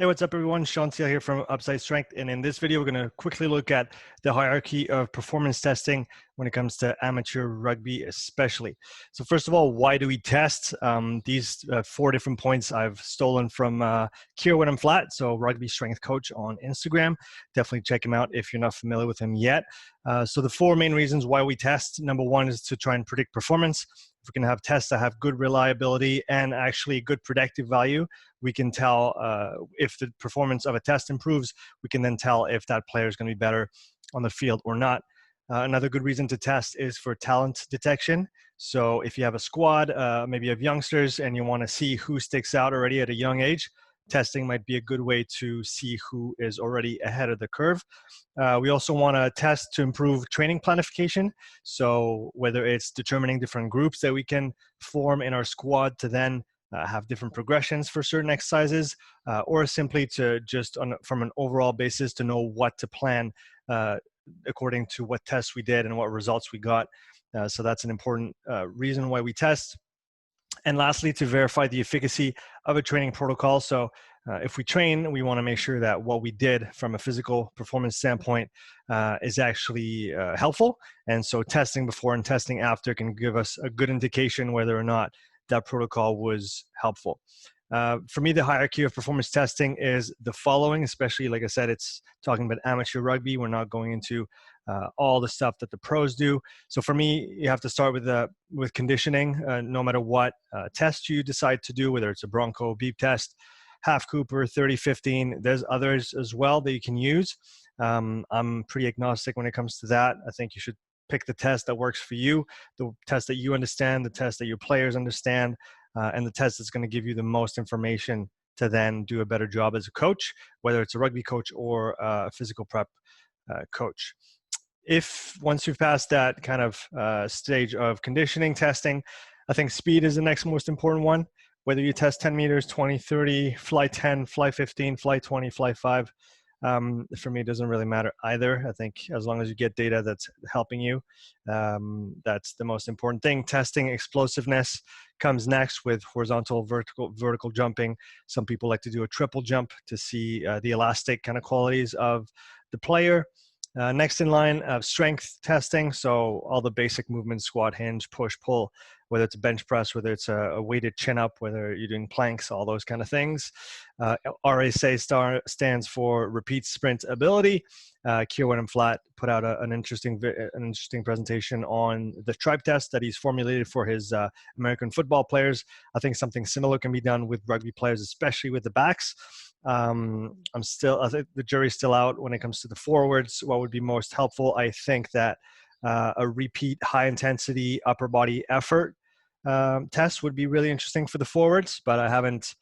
Hey, what's up everyone? Sean Steele here from Upside Strength, and in this video we're going to quickly look at the hierarchy of performance testing when it comes to amateur rugby especially. So first of all, why do we test? These 4 different points I've stolen from Kier When I'm Flat, so rugby strength coach on Instagram. Definitely check him out if you're not familiar with him yet. So the 4 main reasons why we test: number 1 is to try and predict performance. If we can have tests that have good reliability and actually good predictive value, we can tell if the performance of a test improves. We can then tell if that player is going to be better on the field or not. Another good reason to test is for talent detection. So if you have a squad, maybe you have youngsters, and you want to see who sticks out already at a young age, testing might be a good way to see who is already ahead of the curve. We also want to test to improve training planification. So whether it's determining different groups that we can form in our squad to then have different progressions for certain exercises, or simply to just from an overall basis to know what to plan according to what tests we did and what results we got. So that's an important reason why we test. And lastly, to verify the efficacy of a training protocol. So if we train, we want to make sure that what we did from a physical performance standpoint is actually helpful. And so testing before and testing after can give us a good indication whether or not that protocol was helpful. For me, the hierarchy of performance testing is the following, especially, like I said, it's talking about amateur rugby. We're not going into all the stuff that the pros do. So for me, you have to start with conditioning, no matter what test you decide to do, whether it's a Bronco beep test, half Cooper, 30-15. There's others as well that you can use. I'm pretty agnostic when it comes to that. I think you should pick the test that works for you, the test that you understand, the test that your players understand, and the test that's going to give you the most information to then do a better job as a coach, whether it's a rugby coach or a physical prep coach. If once you've passed that kind of stage of conditioning testing, I think speed is the next most important one. Whether you test 10 meters, 20, 30, fly 10, fly 15, fly 20, fly 5, for me, it doesn't really matter either. I think as long as you get data that's helping you, that's the most important thing. Testing explosiveness comes next with horizontal, vertical jumping. Some people like to do a triple jump to see the elastic kind of qualities of the player. Next in line, strength testing. So all the basic movements: squat, hinge, push, pull, whether it's a bench press, whether it's a weighted chin up, whether you're doing planks, all those kind of things. RSA stands for repeat sprint ability. Kier When I'm Flat put out an interesting presentation on the tribe test that he's formulated for his American football players. I think something similar can be done with rugby players, especially with the backs. I think the jury's still out when it comes to the forwards. What would be most helpful? I think that a repeat high intensity upper body effort test would be really interesting for the forwards, but I haven't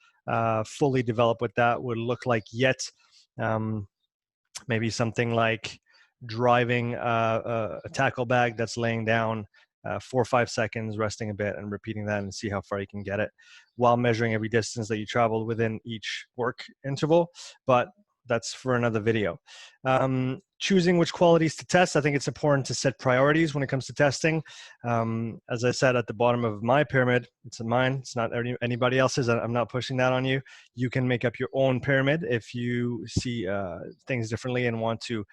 fully developed what that would look like yet. Maybe something like driving a tackle bag that's laying down 4 or 5 seconds, resting a bit, and repeating that, and see how far you can get it while measuring every distance that you traveled within each work interval. But that's for another video. Choosing which qualities to test. I think it's important to set priorities when it comes to testing. As I said at the bottom of my pyramid, it's mine, it's not anybody else's. I'm not pushing that on you. You can make up your own pyramid if you see things differently and want to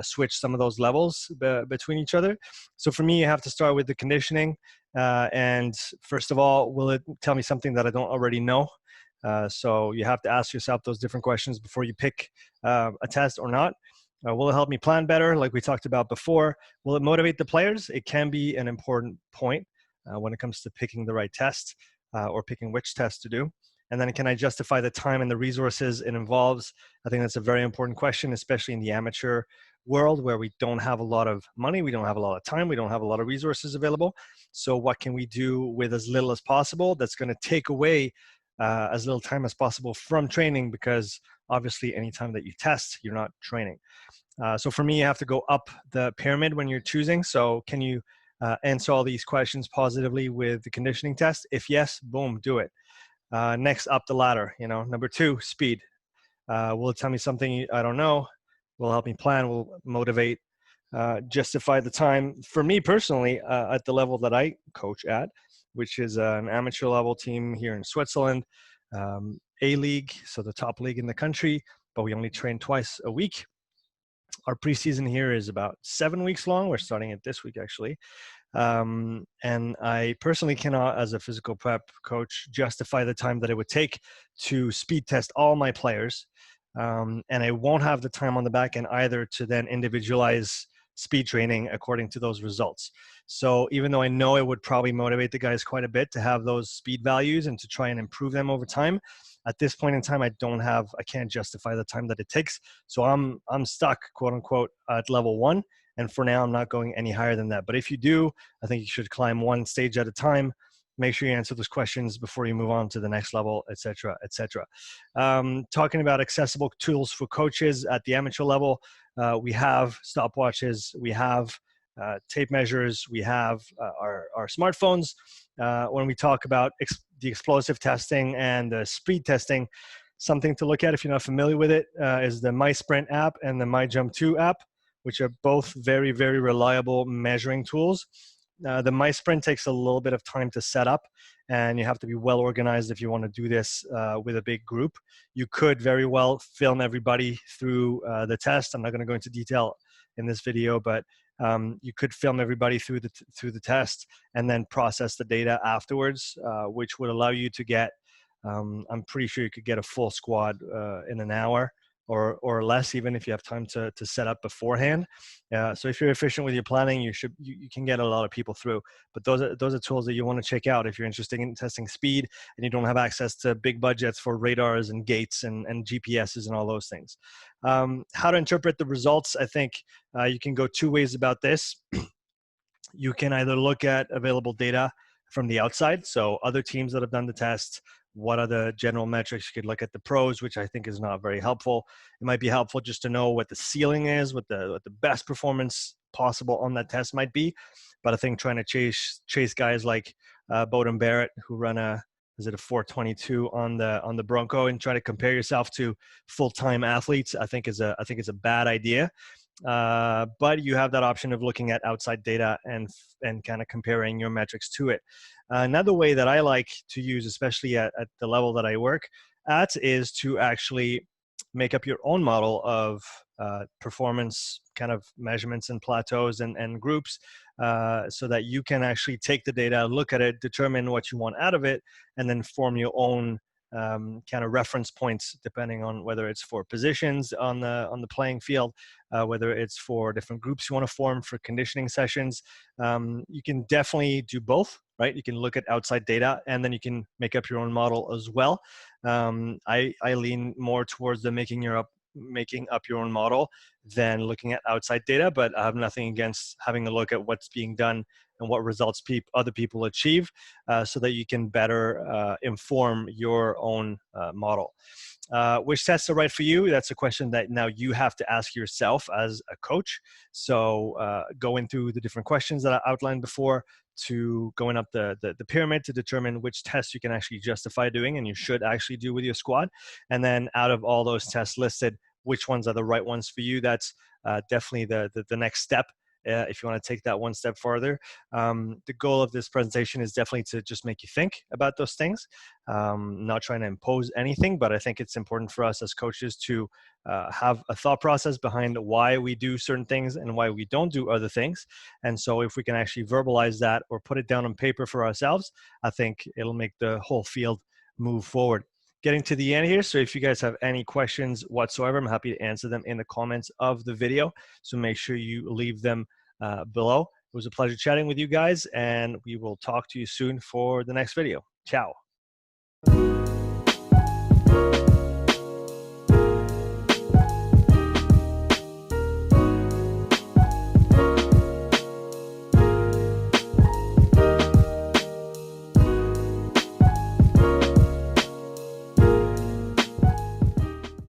switch some of those levels between each other. So for me, you have to start with the conditioning. And first of all, will it tell me something that I don't already know? So you have to ask yourself those different questions before you pick a test or not. Will it help me plan better, like we talked about before? Will it motivate the players? It can be an important point when it comes to picking the right test or picking which test to do. And then can I justify the time and the resources it involves? I think that's a very important question, especially in the amateur world where we don't have a lot of money, we don't have a lot of time, we don't have a lot of resources available. So what can we do with as little as possible that's going to take away as little time as possible from training? Because obviously anytime that you test, you're not training. So for me, you have to go up the pyramid when you're choosing. So can you answer all these questions positively with the conditioning test? If yes, boom, do it. Next up the ladder, number 2, speed. Will it tell me something I don't know? Will it help me plan? Will motivate? Justify the time. For me personally, at the level that I coach at, which is an amateur level team here in Switzerland, A league, so the top league in the country, but we only train twice a week. Our preseason here is about 7 weeks long. We're starting it this week, actually. And I personally cannot, as a physical prep coach, justify the time that it would take to speed test all my players. And I won't have the time on the back end either to then individualize speed training according to those results. So even though I know it would probably motivate the guys quite a bit to have those speed values and to try and improve them over time, at this point in time, I can't justify the time that it takes. So I'm stuck, quote unquote, at level 1. And for now, I'm not going any higher than that. But if you do, I think you should climb one stage at a time. Make sure you answer those questions before you move on to the next level, et cetera, et cetera. Talking about accessible tools for coaches at the amateur level, we have stopwatches, we have tape measures, we have our smartphones. When we talk about the explosive testing and the speed testing, something to look at if you're not familiar with it is the MySprint app and the MyJump2 app, which are both very, very reliable measuring tools. The MySprint takes a little bit of time to set up, and you have to be well organized if you want to do this with a big group. You could very well film everybody through the test. I'm not going to go into detail in this video, but you could film everybody through the test and then process the data afterwards, which would allow you to get, I'm pretty sure you could get a full squad in an hour. Or less, even if you have time to set up beforehand. So if you're efficient with your planning, you can get a lot of people through. But those are tools that you want to check out if you're interested in testing speed and you don't have access to big budgets for radars and gates and GPSs and all those things. How to interpret the results, I think you can go two ways about this. You can either look at available data from the outside, so other teams that have done the test. What are the general metrics? You could look at the pros, which I think is not very helpful. It might be helpful just to know what the ceiling is, what the best performance possible on that test might be. But I think trying to chase guys like Bowden Barrett, who run a 422 on the Bronco, and try to compare yourself to full-time athletes, I think is a bad idea. But you have that option of looking at outside data and kind of comparing your metrics to it. Another way that I like to use, especially at the level that I work at, is to actually make up your own model of performance kind of measurements and plateaus and groups, so that you can actually take the data, look at it, determine what you want out of it, and then form your own kind of reference points, depending on whether it's for positions on the playing field, whether it's for different groups you want to form for conditioning sessions. You can definitely do both, right? You can look at outside data and then you can make up your own model as well. I lean more towards the making up your own model than looking at outside data, but I have nothing against having a look at what's being done and what results other people achieve, so that you can better inform your own model. Which tests are right for you? That's a question that now you have to ask yourself as a coach. So going through the different questions that I outlined before, to going up the pyramid to determine which tests you can actually justify doing and you should actually do with your squad. And then out of all those tests listed, which ones are the right ones for you? That's definitely the next step. If you want to take that one step farther. The goal of this presentation is definitely to just make you think about those things. Not trying to impose anything, but I think it's important for us as coaches to have a thought process behind why we do certain things and why we don't do other things. And so if we can actually verbalize that or put it down on paper for ourselves, I think it'll make the whole field move forward. Getting to the end here, so if you guys have any questions whatsoever, I'm happy to answer them in the comments of the video. So make sure you leave them below. It was a pleasure chatting with you guys, and we will talk to you soon for the next video. Ciao.